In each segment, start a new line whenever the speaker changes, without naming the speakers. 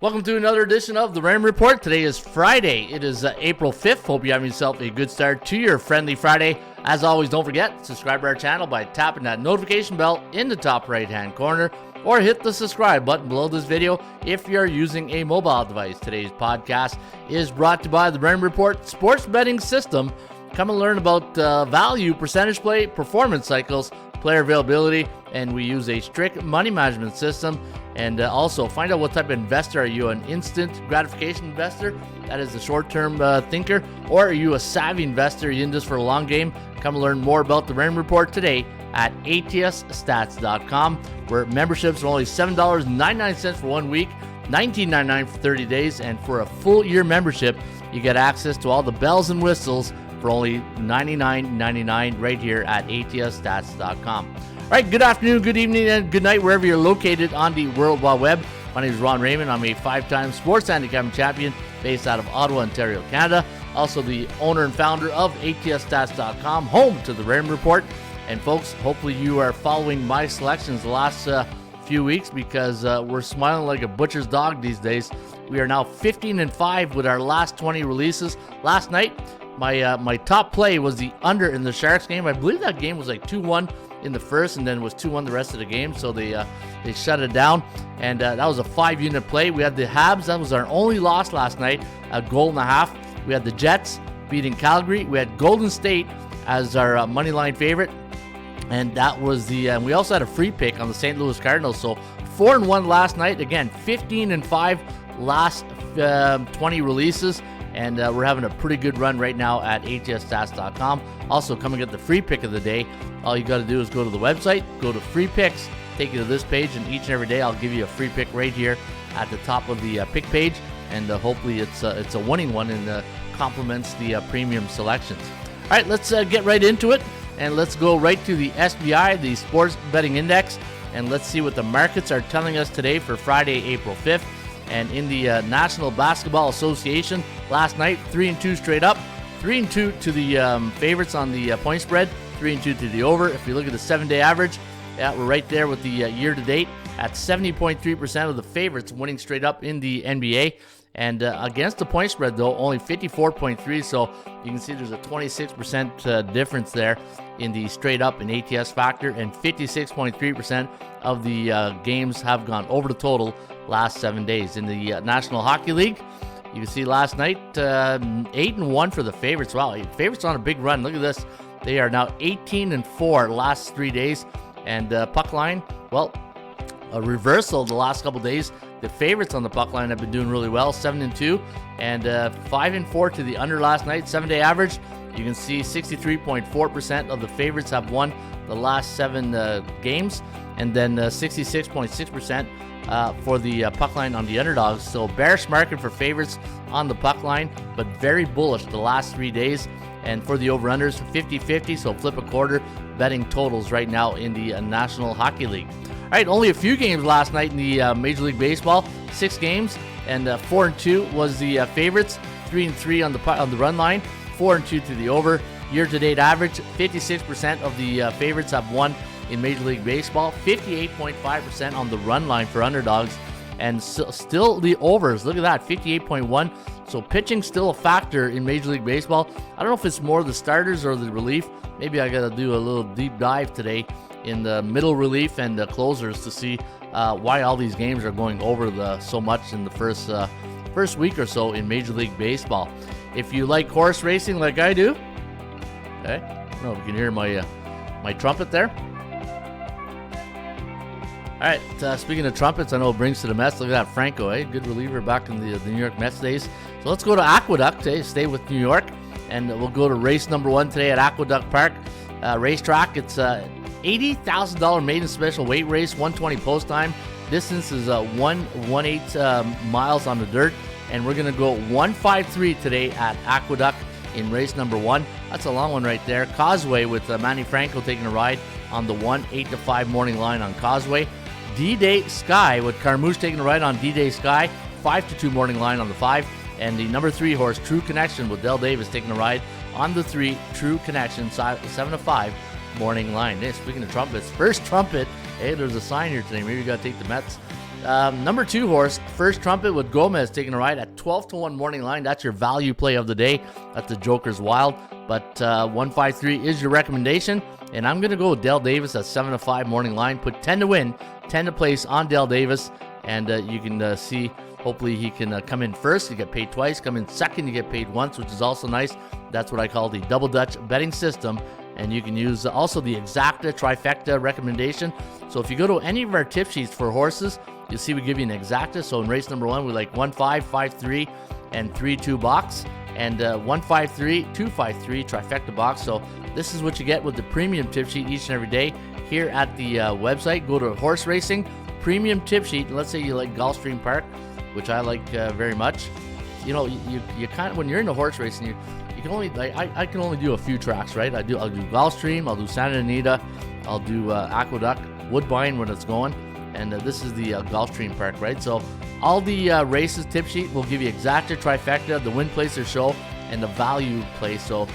Welcome to another edition of the Raymond Report. Today is Friday. It is April 5th. Hope you have yourself a good start to your friendly Friday. As always, don't forget, subscribe to our channel by tapping that notification bell in the top right-hand corner, or hit the subscribe button below this video if you're using a mobile device. Today's podcast is brought to you by the Raymond Report Sports Betting System. Come and learn about value, percentage play, performance cycles, player availability, and we use a strict money management system. And also find out what type of investor. Are you an instant gratification investor? That is a short-term thinker. Or are you a savvy investor? Are you in this for a long game? Come and learn more about the Raymond Report today at atsstats.com, where memberships are only $7.99 for 1 week, $19.99 for 30 days, and for a full year membership, you get access to all the bells and whistles for only $99.99 right here at atsstats.com. All right, good afternoon, good evening, and good night wherever you're located on the World Wide Web. My name is Ron Raymond. I'm a 5-time sports handicapping champion based out of Ottawa, Ontario, Canada. Also the owner and founder of atsstats.com, home to the Raymond Report. And folks, hopefully you are following my selections the last few weeks, because we're smiling like a butcher's dog these days. We are now 15-5 with our last 20 releases. Last night, my top play was the under in the Sharks game. I believe that game was like 2-1 in the first, and then it was 2-1 the rest of the game, so they shut it down, and that was a 5-unit play. We had the Habs. That was our only loss last night, a goal and a half. We had the Jets beating Calgary. We had Golden State as our money line favorite, and that was and we also had a free pick on the St. Louis Cardinals. So 4-1 last night. Again, 15-5 last 20 releases. And we're having a pretty good run right now at atsstats.com. Also, come and get the free pick of the day. All you got to do is go to the website, go to free picks, take you to this page, and each and every day I'll give you a free pick right here at the top of the pick page. And hopefully it's a winning one and complements the premium selections. All right, let's get right into it. And let's go right to the SBI, the Sports Betting Index. And let's see what the markets are telling us today for Friday, April 5th. And in the National Basketball Association, last night, 3-2 straight up, 3-2 to the favorites on the point spread, 3-2 to the over. If you look at the 7-day average, we're right there with the year-to-date at 70.3% of the favorites winning straight up in the NBA. And against the point spread, though, only 54.3, so you can see there's a 26% difference there in the straight up and ATS factor, and 56.3% of the games have gone over the total last 7 days. In the National Hockey League, you can see last night 8-1 for the favorites. Wow, favorites on a big run. Look at this. They are now 18-4 last 3 days. And puck line, well, a reversal the last couple days. The favorites on the puck line have been doing really well, 7-2 and 5-4 to the under last night. 7-day average, you can see 63.4% of the favorites have won the last 7 games, and then 66.6% for the puck line on the underdogs. So bearish market for favorites on the puck line, but very bullish the last 3 days. And for the over-unders, 50-50, so flip a quarter betting totals right now in the National Hockey League. All right, only a few games last night in the Major League Baseball. 6 games, and 4-2 was the favorites. 3-3 on the run line. 4-2 to the over. Year-to-date average, 56% of the favorites have won in Major League Baseball. 58.5% on the run line for underdogs, and still the overs. Look at that, 58.1. So pitching still a factor in Major League Baseball. I don't know if it's more the starters or the relief. Maybe I got to do a little deep dive today in the middle relief and the closers to see why all these games are going over so much in the first week or so in Major League Baseball. If you like horse racing like I do, okay, I don't know if you can hear my trumpet there. All right, speaking of trumpets, I know it brings to the Mets. Look at that, Franco, good reliever back in the New York Mets days. So let's go to Aqueduct today, stay with New York, and we'll go to race number 1 today at Aqueduct Park Racetrack. It's $80,000 maiden special weight race, 120 post time. Distance is 118 miles on the dirt, and we're going to go 153 today at Aqueduct in race number 1. That's a long one right there. Causeway with Manny Franco taking a ride on the 8-5 morning line on Causeway. D-Day Sky with Carmouche taking a ride on D-Day Sky, 5-2 morning line on the 5. And the number 3 horse, True Connection, with Dell Davis taking a ride on the 3, True Connection, 7-5 morning line. Hey, speaking of trumpets, first trumpet. Hey, there's a sign here today. Maybe you got to take the Mets Number 2 horse, First Trumpet with Gomez taking a ride at 12-1 morning line. That's your value play of the day. That's the Joker's Wild. But 153 is your recommendation. And I'm going to go with Dale Davis at 7-5 morning line. Put 10 to win, 10 to place on Dale Davis. And you can see, hopefully he can come in first. You get paid twice. Come in second, you get paid once, which is also nice. That's what I call the double Dutch betting system. And you can use also the exacta trifecta recommendation. So if you go to any of our tip sheets for horses, you'll see we give you an exacta. So in race number 1, we like 1-5, 5-3, and 3-2 box. And 1-5-3, 2-5-3 trifecta box. So this is what you get with the premium tip sheet each and every day here at the website. Go to horse racing, premium tip sheet. And let's say you like Gulfstream Park, which I like very much. You know, you kind of, when you're into horse racing, you can only, I can only do a few tracks, right? I'll do Gulfstream, I'll do Santa Anita, I'll do Aqueduct, Woodbine when it's going, and this is the Gulfstream Park, right? So all the races tip sheet will give you exacta trifecta, the win place or show, and the value place. So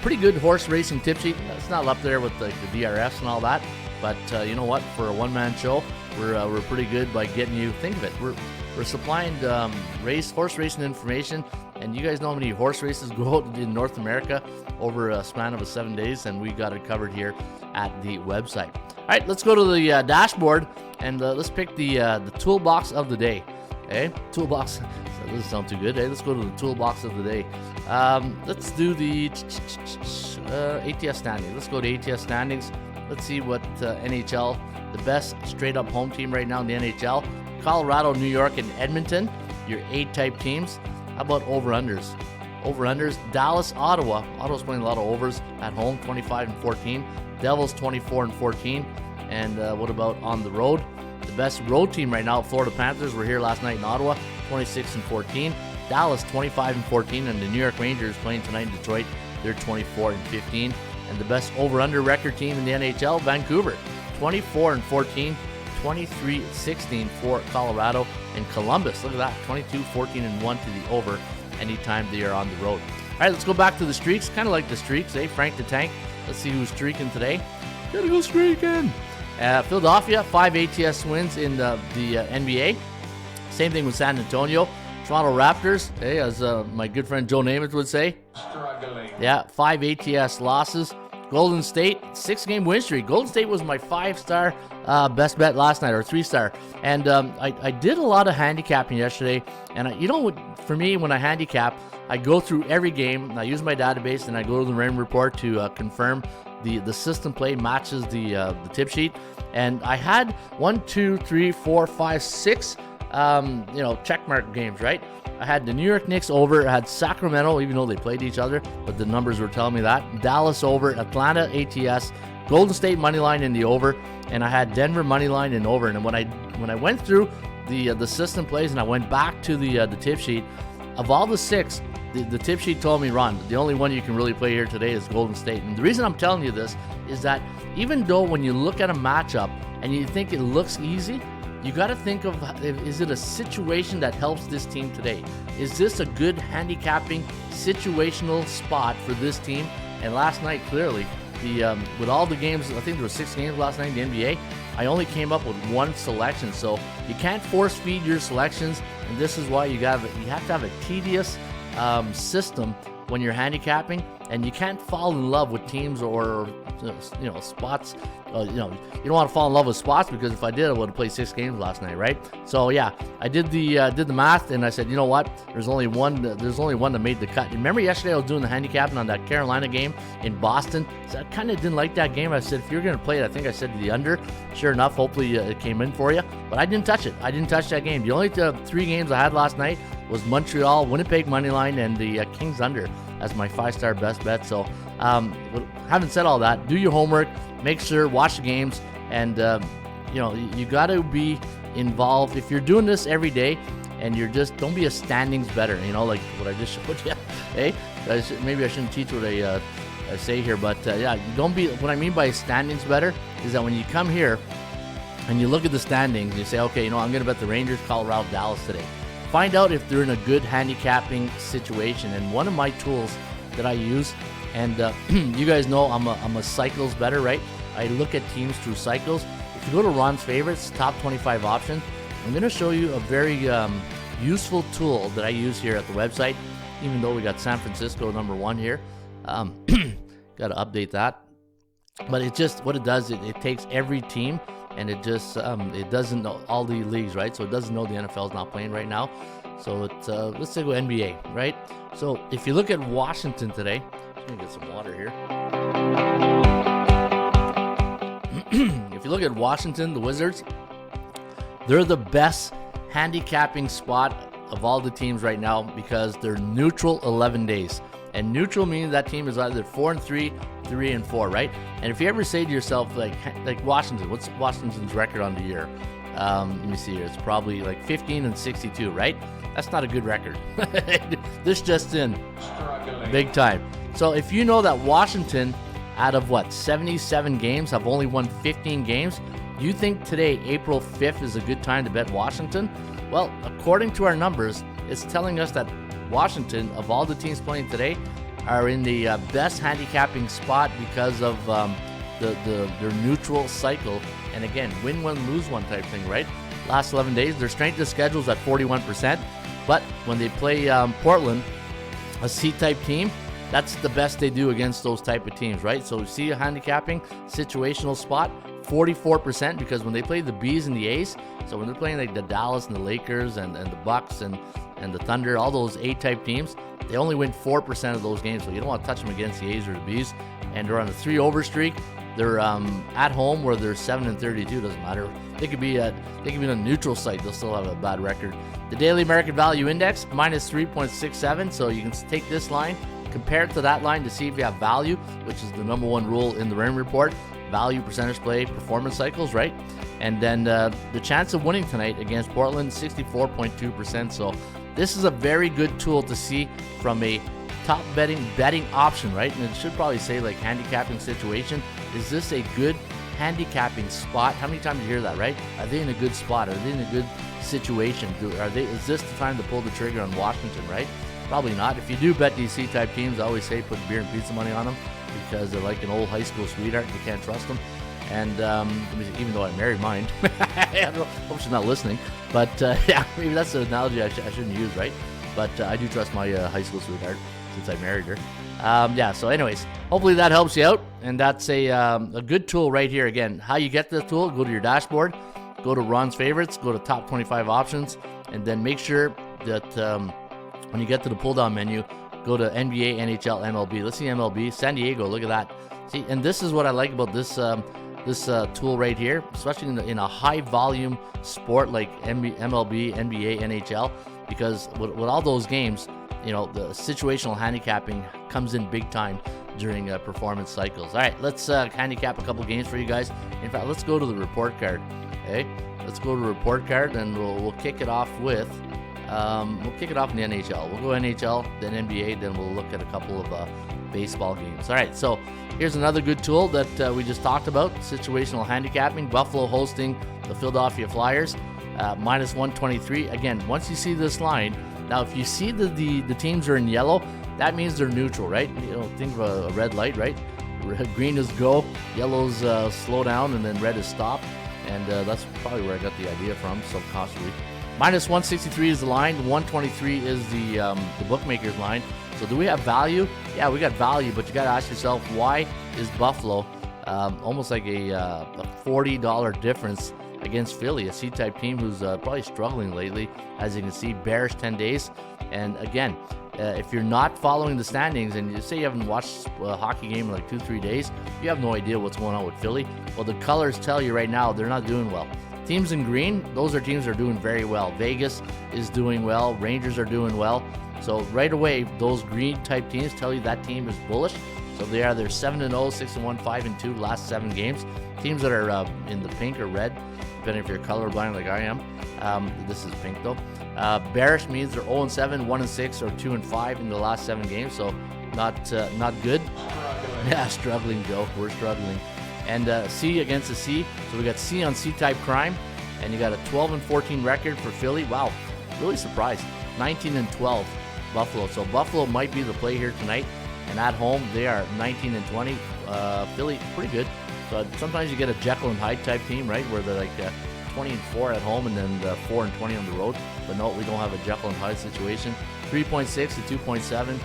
pretty good horse racing tip sheet. It's not up there with the DRS and all that, but you know what? For a one-man show, we're pretty good by getting you. Think of it. We're supplying horse racing information, and you guys know how many horse races go out in North America over a span of 7 days, and we got it covered here at the website. All right, let's go to the dashboard, and let's pick the toolbox of the day. Okay, toolbox. So this doesn't sound too good. Let's go to the toolbox of the day. Let's do the ATS standings. Let's go to ATS standings. Let's see what NHL, the best straight-up home team right now in the NHL. Colorado, New York, and Edmonton, your A-type teams. How about over-unders? Over-unders, Dallas, Ottawa. Ottawa's playing a lot of overs at home, 25-14. Devils, 24-14. And what about on the road? The best road team right now, Florida Panthers, were here last night in Ottawa, 26-14. Dallas, 25-14. And the New York Rangers playing tonight in Detroit, they're 24-15. And the best over-under record team in the NHL, Vancouver, 24-14. 23-16 for Colorado, and Columbus, look at that, 22-14-1 to the over anytime they are on the road. All right, let's go back to the streaks. Kind of like the streaks, eh? Frank the Tank. Let's see who's streaking today. Gotta go streaking. Philadelphia, 5 ATS wins in the NBA. Same thing with San Antonio. Toronto Raptors, hey, as my good friend Joe Namath would say. Struggling. Yeah, 5 ATS losses. Golden State, 6-game win streak. Golden State was my 5-star best bet last night, or 3-star. And I did a lot of handicapping yesterday. And you know what? For me, when I handicap, I go through every game. I use my database, and I go to the Raymond report to confirm the system play matches the tip sheet. And I had 1, 2, 3, 4, 5, 6 checkmark games, right? I had the New York Knicks over. I had Sacramento, even though they played each other, but the numbers were telling me that. Dallas over, Atlanta ATS, Golden State money line in the over, and I had Denver money line in over. And when I went through the system plays and I went back to the tip sheet, of all the 6, the tip sheet told me, Ron, the only one you can really play here today is Golden State. And the reason I'm telling you this is that even though when you look at a matchup and you think it looks easy, you got to think of, is it a situation that helps this team today? Is this a good handicapping situational spot for this team? And last night, clearly, with all the games, I think there were 6 games last night in the NBA, I only came up with 1 selection. So you can't force feed your selections, and this is why you have to have a tedious system when you're handicapping, and you can't fall in love with teams or spots. You don't want to fall in love with spots, because if I did, I would have played 6 games last night, right? So yeah, I did the math, and I said, you know what? There's only one that made the cut. Remember yesterday I was doing the handicapping on that Carolina game in Boston. So I kind of didn't like that game. I said, if you're going to play it, I think I said the under. Sure enough, hopefully it came in for you, but I didn't touch it. I didn't touch that game. The only 3 games I had last night was Montreal, Winnipeg money line, and the Kings under as my 5-star best bet. So having said all that, do your homework, make sure, watch the games, and you got to be involved. If you're doing this every day and you're just, don't be a standings better, like what I just showed you. Hey, maybe I shouldn't teach what I say here, but yeah, don't be, what I mean by standings better is that when you come here and you look at the standings and you say, okay, I'm going to bet the Rangers, Colorado, Dallas today. Find out if they're in a good handicapping situation. And one of my tools that I use, and you guys know I'm a cycles better, right? I look at teams through cycles. If you go to Ron's favorites, top 25 option, I'm going to show you a very useful tool that I use here at the website, even though we got San Francisco #1 here. Got to update that. But it just, what it does, it takes every team, and it just, it doesn't know all the leagues, right? So it doesn't know the NFL is not playing right now. So it's, let's say go NBA, right? So if you look at Washington today, let me get some water here. If you look at Washington, the Wizards, they're the best handicapping spot of all the teams right now because they're neutral 11 days. And neutral means that team is either 4-3, 3-4, right? And if you ever say to yourself, like Washington, what's Washington's record on the year? Let me see here. It's probably like 15-62, right? That's not a good record. This just in, big time. So if you know that Washington, out of 77 games, have only won 15 games, you think today, April 5th, is a good time to bet Washington? Well, according to our numbers, it's telling us that Washington, of all the teams playing today, are in the best handicapping spot because of their neutral cycle. And again, win one, lose one type thing, right? Last 11 days, their strength of schedule is at 41%. But when they play Portland, a C-type team, that's the best they do against those type of teams, right? So see a handicapping situational spot, 44%, because when they play the Bs and the A's, so when they're playing like the Dallas and the Lakers and the Bucks and the Thunder, all those A-type teams, they only win 4% of those games, so you don't want to touch them against the A's or the Bs. And they're on a 3-over streak. They're at home where they're 7-32. Doesn't matter. They could be on a neutral site. They'll still have a bad record. The Daily American Value Index minus 3.67. So you can take this line, compare it to that line to see if you have value, which is the #1 rule in the Raymond report. Value, percentage play, performance cycles, right? And then the chance of winning tonight against Portland, 64.2%. So this is a very good tool to see from a top betting option, right? And it should probably say like handicapping situation. Is this a good handicapping spot? How many times do you hear that, right? Are they in a good spot? Are they in a good situation? Is this the time to pull the trigger on Washington, right? Probably not. If you do bet these C-type teams, I always say put beer and pizza money on them because they're like an old high school sweetheart. You can't trust them. And even though I married mine, I hope she's not listening. But yeah, maybe that's an analogy I shouldn't use, right? But I do trust my high school sweetheart since I married her. Yeah, so anyways, hopefully that helps you out. And that's a good tool right here. Again, how you get this tool, go to your dashboard, go to Ron's favorites, go to top 25 options, and then make sure that when you get to the pull-down menu, go to NBA, NHL, MLB. Let's see MLB, San Diego, look at that. See, and this is what I like about this tool right here, especially in a high-volume sport like MLB, NBA, NHL, because with all those games, you know, the situational handicapping comes in big time during performance cycles. All right, let's handicap a couple games for you guys. In fact, let's go to the report card. Okay, let's go to the report card, and we'll kick it off with we'll kick it off in the NHL. We'll go NHL, then NBA, then we'll look at a couple of baseball games. All right, so here's another good tool that we just talked about: situational handicapping. Buffalo hosting the Philadelphia Flyers, minus 123. Again, once you see this line. Now, if you see the teams are in yellow, that means they're neutral, right? You know, think of a red light, right? Green is go, yellow's slow down, and then red is stop. And that's probably where I got the idea from, subconsciously. Minus 163 is the line. 123 is the bookmaker's line. So do we have value? Yeah, we got value, but you got to ask yourself, why is Buffalo almost like a $40 difference against Philly, a C-type team who's probably struggling lately, as you can see, bearish 10 days. And again, if you're not following the standings and you say you haven't watched a hockey game in like 2-3 days, you have no idea what's going on with Philly. Well, the colors tell you right now they're not doing well. Teams in green, those are teams that are doing very well. Vegas is doing well. Rangers are doing well. So right away, those green type teams tell you that team is bullish. So they're 7-0, 6-1, 5-2 last 7 games. Teams that are in the pink or red, depending if you're colorblind like I am. This is pink though. Bearish means they're 0-7, 1-6, or 2-5 in the last 7 games. So not good. Yeah, struggling, Joe. We're struggling. And C against the C. So we got C on C-type crime, and you got a 12-14 record for Philly. Wow, really surprised. 19-12 Buffalo. So Buffalo might be the play here tonight. And at home, they are 19-20. Philly, pretty good. So sometimes you get a Jekyll and Hyde type team, right, where they're like 20-4 at home, and then 4-20 on the road. But no, we don't have a Jekyll and Hyde situation. 3.6 to 2.7.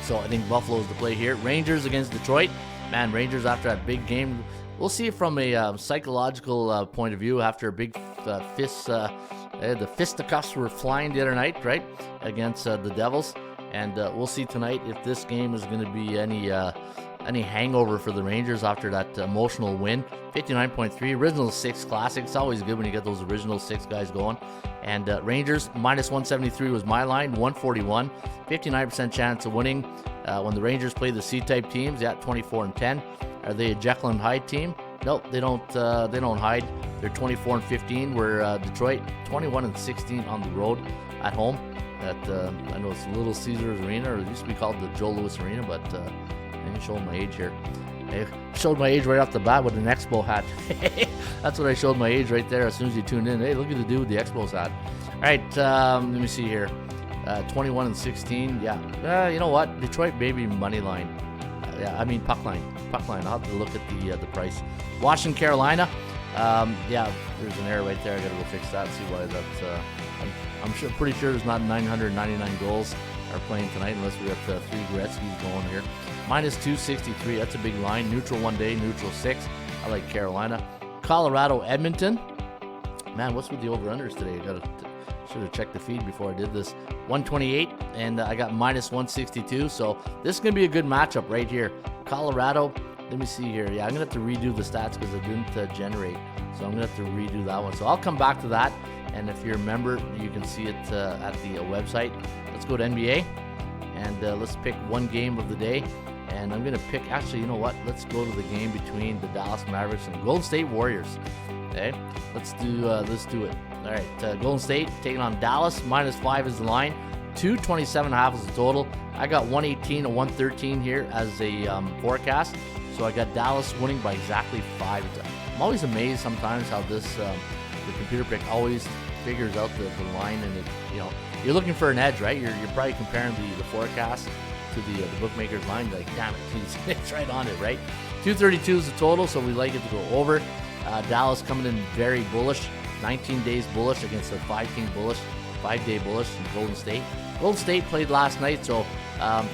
So I think Buffalo is the play here. Rangers against Detroit. Man, Rangers after that big game. We'll see it from a psychological point of view after a big fist. The fisticuffs were flying the other night, right, against the Devils. And we'll see tonight if this game is going to be any hangover for the Rangers after that emotional win. 59.3, original 6 classic. It's always good when you get those original 6 guys going. And Rangers, minus 173 was my line, 141. 59% chance of winning. When the Rangers play the C-type teams, 24-10. Are they a Jekyll and Hyde team? Nope, they don't hide. They're 24-15, where Detroit 21-16 on the road at home. At I know it's Little Caesars Arena, or it used to be called the Joe Louis Arena, but I'm showing my age here. I showed my age right off the bat with an Expo hat. That's what I showed my age right there as soon as you tuned in. Hey, look at the dude with the Expos hat. All right, let me see here. 21-16. Yeah, you know what? Detroit baby money line. Puck line. I'll have to look at the price. Washington, Carolina. There's an error right there. I gotta go fix that. See why that's. I'm pretty sure there's not 999 goals are playing tonight unless we got 3 Gretzky's going here. Minus 263. That's a big line. Neutral 1 day. Neutral 6. I like Carolina. Colorado, Edmonton. Man, what's with the over-unders today? Should have checked the feed before I did this. 128, and I got minus 162. So this is going to be a good matchup right here. Colorado, let me see here. Yeah, I'm going to have to redo the stats because I didn't generate. So I'm going to have to redo that one. So I'll come back to that. And if you're a member, you can see it at the website. Let's go to NBA, and let's pick one game of the day. And I'm going to pick, actually, you know what? Let's go to the game between the Dallas Mavericks and Golden State Warriors. Okay, let's do it. All right, Golden State taking on Dallas. Minus 5 is the line. 227.5 is the total. I got 118 to 113 here as a forecast. So I got Dallas winning by exactly 5. I'm always amazed sometimes how this the computer pick always figures out the line, and it, you're looking for an edge, right? You're probably comparing the forecast to the bookmaker's line. You're like, damn it, it's right on it, right? 232 is the total, so we like it to go over. Dallas coming in very bullish, 19 days bullish against a 5-day bullish in Golden State. Golden State played last night, so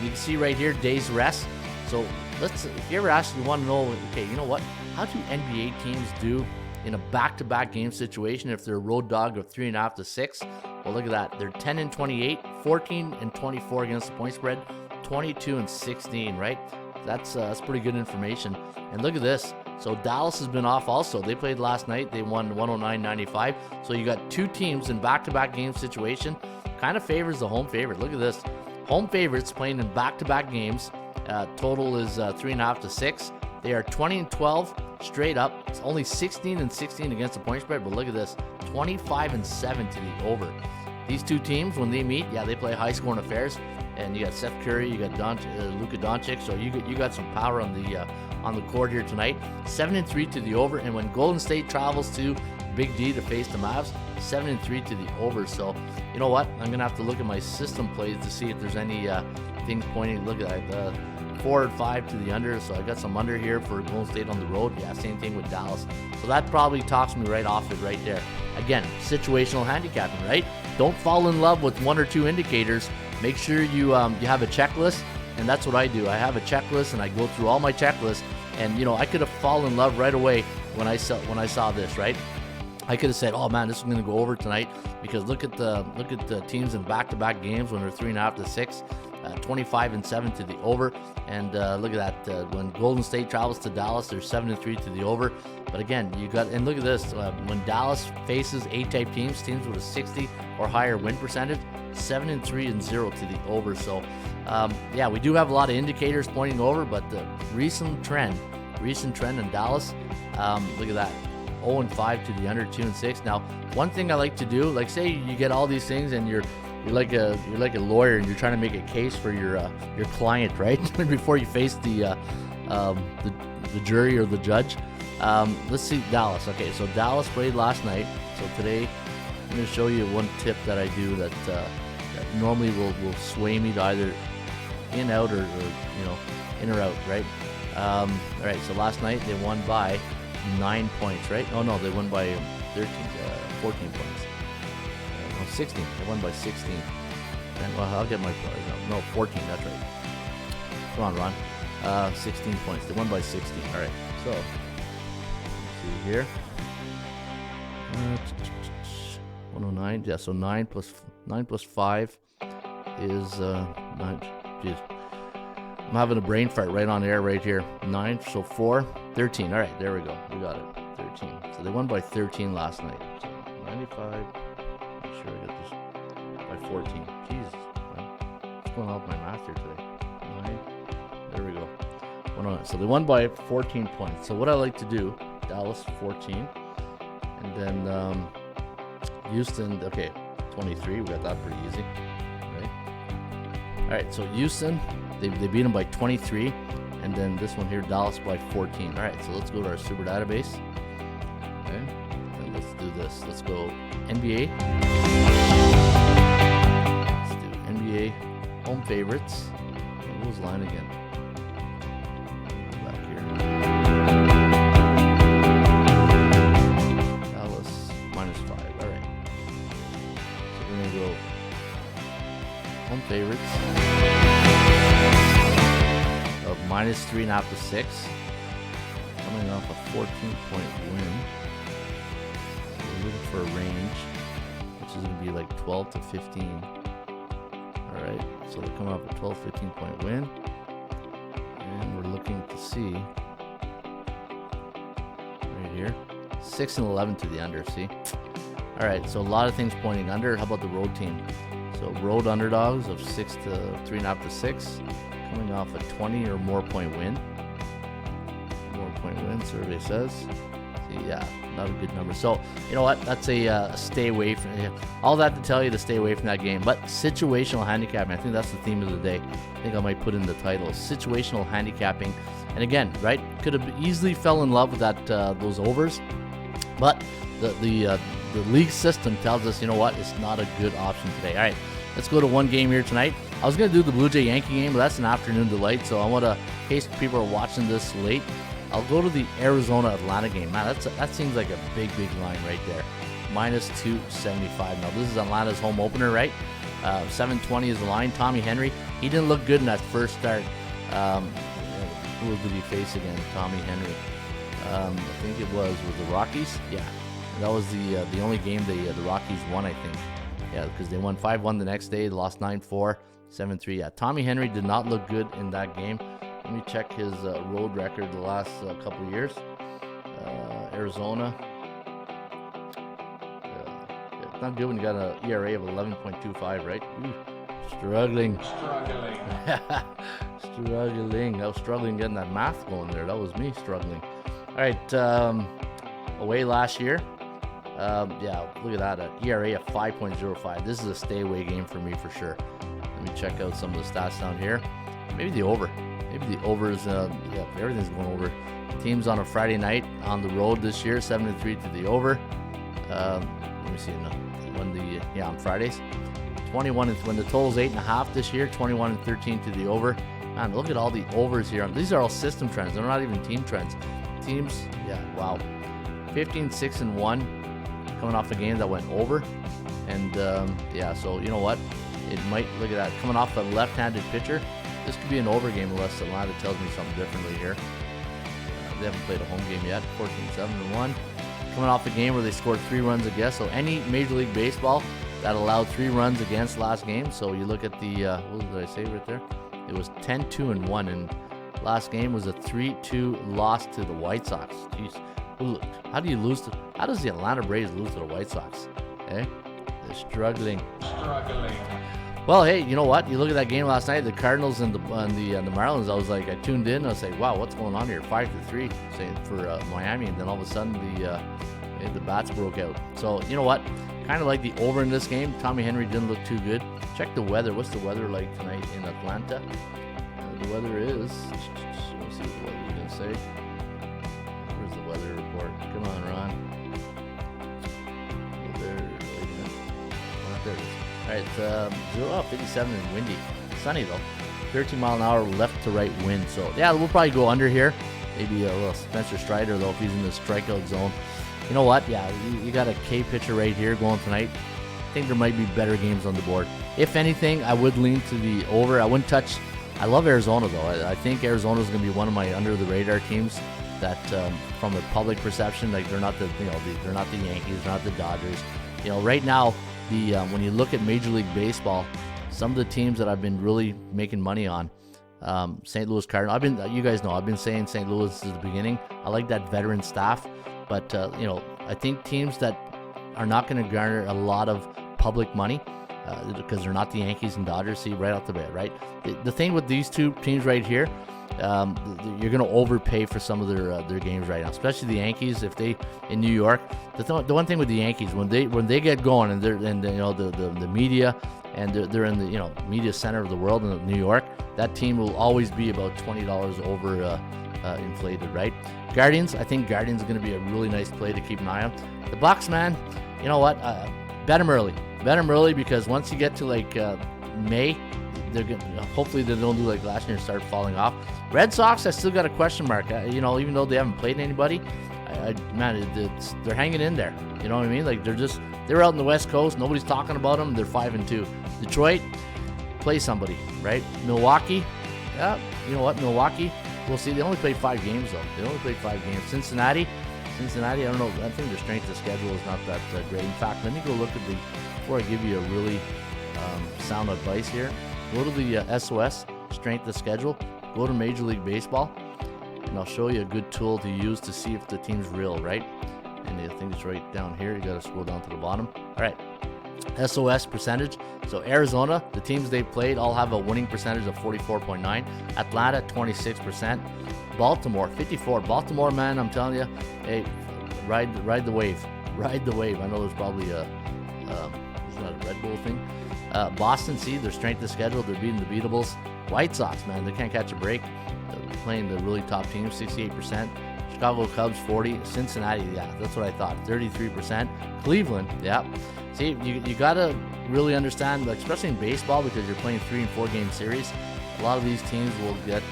you can see right here, days rest. So if you ever want to know, okay, you know what? How do NBA teams do in a back-to-back game situation if they're a road dog of 3.5 to 6? Well, look at that. They're 10-28, 14-24 against the point spread, 22-16, right? That's pretty good information. And look at this. So Dallas has been off also. They played last night. They won 109-95. So you got 2 teams in back-to-back game situation. Kind of favors the home favorite. Look at this. Home favorites playing in back-to-back games. Total is 3.5 to 6. They are 20-12 straight up. It's only 16-16 against the point spread. But look at this. 25-7 to the over. These 2 teams, when they meet, they play high-scoring affairs. And you got Seth Curry, you got Luka Doncic. So you got some power on the court here tonight. 7-3 to the over. And when Golden State travels to Big D to face the Mavs, 7-3 to the over. So you know what? I'm gonna have to look at my system plays to see if there's any things pointing. Look at that. 4-5 to the under. So I got some under here for Golden State on the road. Yeah, same thing with Dallas. So that probably talks me right off it right there. Again, situational handicapping, right? Don't fall in love with 1 or 2 indicators. Make sure you have a checklist, and that's what I do. I have a checklist, and I go through all my checklists. And I could have fallen in love right away when I saw this, right? I could have said, "Oh man, this is going to go over tonight," because look at the teams in back-to-back games when they're 3.5 to 6, 25-7 to the over, and look at that. When Golden State travels to Dallas, they're 7-3 to the over. But again, and look at this. When Dallas faces A-type teams with a 60 or higher win percentage, 7-3-0 to the over. So, we do have a lot of indicators pointing over, but the recent trend in Dallas, look at that. 0-5 to the under, 2-6. Now, one thing I like to do, like say you get all these things and you're like a lawyer and you're trying to make a case for your client, right? Before you face the jury or the judge. Let's see Dallas. Okay, so Dallas played last night. So today I'm going to show you one tip that I do that normally will sway me to either in, out, or in or out, right? All right, so last night they won by 9 points, right? Oh no, they won by 14 points. No, 16. They won by 16. And, well, I'll get my no 14. That's right. Come on, Ron. 16 points. They won by 16. All right. So, let's see here. 109. Yeah. So 9 plus 5 is 9. Jeez. I'm having a brain fart right on air right here. 9. So 4. 13. All right. There we go. We got it. 13. So they won by 13 last night. So 95. I'm sure I got this by 14. Jesus. What's going on with my math here today? 9. There we go. 109. So they won by 14 points. So what I like to do, Dallas 14. And then Houston, okay, 23. We got that pretty easy. Right? All right. So Houston, they beat them by 23. And then this one here, Dallas by 14. All right. So let's go to our super database. Okay, and let's do this. Let's go NBA. Let's do NBA home favorites. What was the line again? Back here. Dallas -5. All right. So we're gonna go home favorites of -3.5 to 6, coming off a 14-point win. Looking for a range, which is going to be like 12 to 15. All right, so they're coming off a 12, 15-point win, and we're looking to see right here 6 and 11 to the under. See, all right, so a lot of things pointing under. How about the road team? So road underdogs of 6 to 3.5 to 6, coming off a 20 or more point win. Survey says. Yeah, not a good number. So, you know what? That's a stay away from all that to tell you to stay away from that game. But situational handicapping, I think that's the theme of the day. I think I might put in the title, situational handicapping. And again, right, could have easily fell in love with that those overs, but the league system tells us, you know what, it's not a good option today. All right, let's go to one game here tonight. I was going to do the Blue Jay Yankee game, but that's an afternoon delight. So I want to, in case people are watching this late, I'll go to the Arizona-Atlanta game. Man, that seems like a big line right there. -275. Now, this is Atlanta's home opener, right? 720 is the line. Tommy Henry, he didn't look good in that first start. Who did he face again? Tommy Henry. I think it was the Rockies? Yeah. That was the only game the Rockies won, I think. Yeah, because they won 5-1 the next day. They lost 9-4, 7-3. Yeah, Tommy Henry did not look good in that game. Let me check his road record the last couple of years. Arizona. It's not good when you got an ERA of 11.25, right? Ooh, struggling. Struggling. I was struggling getting that math going there. That was me struggling. All right. Away last year. Yeah, look at that. An ERA of 5.05. This is a stay away game for me for sure. Let me check out some of the stats down here. Maybe the over. Maybe the over is, yeah, everything's going over. Teams on a Friday night on the road this year, 7-3 to the over. Let me see. On Fridays. 21 when the total's 8.5 this year, 21-13 to the over. Man, look at all the overs here. These are all system trends. They're not even team trends. Teams, yeah, wow. 15-6-1 coming off a game that went over. And, yeah, so you know what? It might, look at that, coming off a left-handed pitcher. This could be an over game unless Atlanta tells me something differently here. They haven't played a home game yet. 14-7-1. Coming off a game where they scored 3 runs against. So any Major League Baseball that allowed 3 runs against last game. So you look at the, what did I say right there? It was 10-2-1. And last game was a 3-2 loss to the White Sox. Jeez. How do you lose to, how does the Atlanta Braves lose to the White Sox? Okay? They're struggling. Well, hey, you know what? You look at that game last night, the Cardinals and the Marlins. I was like, I tuned in. I was like, wow, what's going on here? 5-3, saying for Miami, and then all of a sudden the bats broke out. So you know what? Kind of like the over in this game. Tommy Henry didn't look too good. Check the weather. What's the weather like tonight in Atlanta? The weather is. Let's see what the weather is going to say. Where's the weather report? Come on, Ron. There it is. All right, 57 and windy. Sunny though. 13 mile an hour left to right wind. So yeah, we'll probably go under here. Maybe a little Spencer Strider though if he's in the strikeout zone. You know what? Yeah, you got a K pitcher right here going tonight. I think there might be better games on the board. If anything, I would lean to the over. I wouldn't touch. I love Arizona though. I think Arizona is going to be one of my under the radar teams that, from a public perception, like they're not the they're not the Yankees, they're not the Dodgers. Right now, when you look at Major League Baseball, some of the teams that I've been really making money on, St. Louis Cardinals. You guys know I've been saying St. Louis since the beginning. I like that veteran staff, but I think teams that are not going to garner a lot of public money because they're not the Yankees and Dodgers. See right off the bat, right? The thing with these two teams right here, you're going to overpay for some of their games right now, especially the Yankees. If they in New York, the one thing with the Yankees when they get going and they're in the media and they're in the media center of the world in New York, that team will always be about $20 over inflated, right? Guardians, I think Guardians is going to be a really nice play to keep an eye on. The Bucks, man, you know what? Bet them early. Bet them early because once you get to like May, they're gonna, hopefully they don't do like last year and start falling off. Red Sox, I still got a question mark. Even though they haven't played anybody, they're hanging in there. You know what I mean? Like they're out in the West Coast. Nobody's talking about them. They're 5-2. Detroit, play somebody, right? Milwaukee, yeah. You know what? Milwaukee, we'll see. They only played 5 games though. They only played 5 games. Cincinnati, I don't know. I think their strength of schedule is not that great. In fact, let me go look at before I give you a really sound advice here. Go to the SOS Strength of schedule. Go to Major League Baseball, and I'll show you a good tool to use to see if the team's real, right? And I think it's right down here. You got to scroll down to the bottom. All right. SOS percentage. So Arizona, the teams they've played all have a winning percentage of 44.9. Atlanta, 26%. Baltimore, 54. Baltimore, man, I'm telling you, hey, ride the wave. Ride the wave. I know there's probably isn't that a Red Bull thing? Boston, see, their strength of schedule, they're beating the beatables. White Sox, man, they can't catch a break. They're playing the really top teams, 68%. Chicago Cubs, 40. Cincinnati, yeah, that's what I thought, 33%. Cleveland, yeah. See, you got to really understand, especially in baseball, because you're playing 3 and 4 game series. A lot of these teams will get,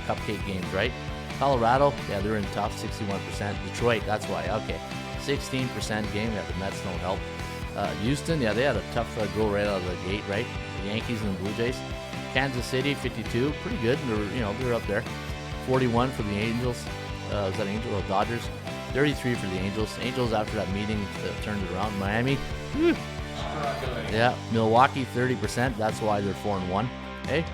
cupcake games, right? Colorado, yeah, they're in top, 61%. Detroit, that's why, okay. 16% game, yeah, the Mets don't help. Houston, yeah, they had a tough go right out of the gate, right? The Yankees and the Blue Jays. Kansas City, 52, pretty good. They're up there. 41 for the Angels. Is that Angels? Oh, Dodgers. 33 for the Angels. Angels after that meeting turned it around. Miami, yeah. Milwaukee, 30%. That's why they're 4-1. Hey,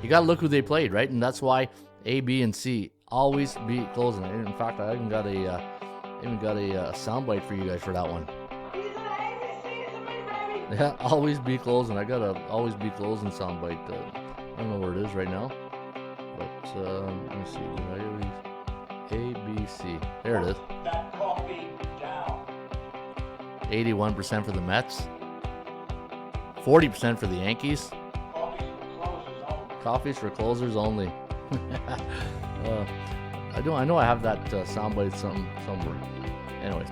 you got to look who they played, right? And that's why A, B, and C always beat closing. In fact, I even got a soundbite for you guys for that one. Yeah, always be closing. I got a always be closing soundbite. I don't know where it is right now, but let me see. A, B, C. There it is. That coffee down. 81% for the Mets. 40% for the Yankees. Coffees for closers only. I know I have that soundbite somewhere. Anyways.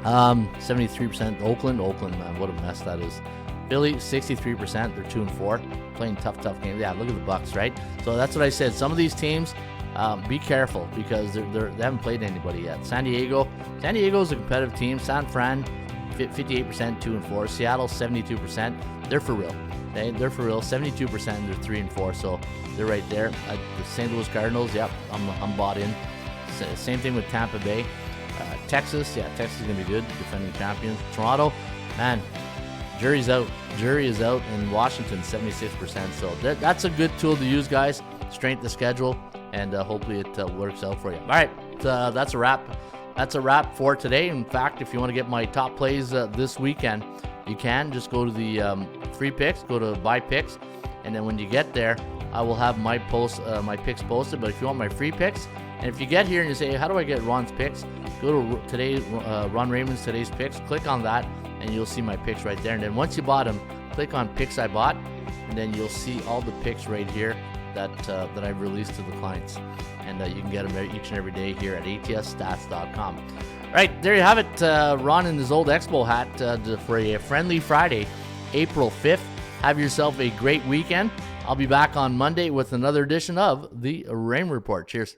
73% Oakland, man, what a mess that is. Philly, 63%, they're 2-4, playing tough games. Yeah, look at the Bucks, right? So that's what I said. Some of these teams, be careful because they haven't played anybody yet. San Diego's a competitive team. San Fran, 58%, 2-4. Seattle, 72%. They're for real. They're for real. 72%, they're 3-4, so they're right there. The St. Louis Cardinals, yep, I'm bought in. Same thing with Tampa Bay. Texas, yeah, Texas is going to be good, defending champions. Toronto, man, jury is out. And Washington, 76%. So that's a good tool to use, guys. Strength the schedule, and hopefully it works out for you. All right, that's a wrap. That's a wrap for today. In fact, if you want to get my top plays this weekend, you can just go to the free picks, go to buy picks, and then when you get there, I will have my picks posted. But if you want my free picks, and if you get here and you say, hey, how do I get Ron's picks? Go to Ron Raymond's today's picks. Click on that, and you'll see my picks right there. And then once you bought them, click on picks I bought, and then you'll see all the picks right here that I've released to the clients. And you can get them each and every day here at atsstats.com. All right, there you have it. Ron in his old Expo hat for a friendly Friday, April 5th. Have yourself a great weekend. I'll be back on Monday with another edition of the Raymond Report. Cheers.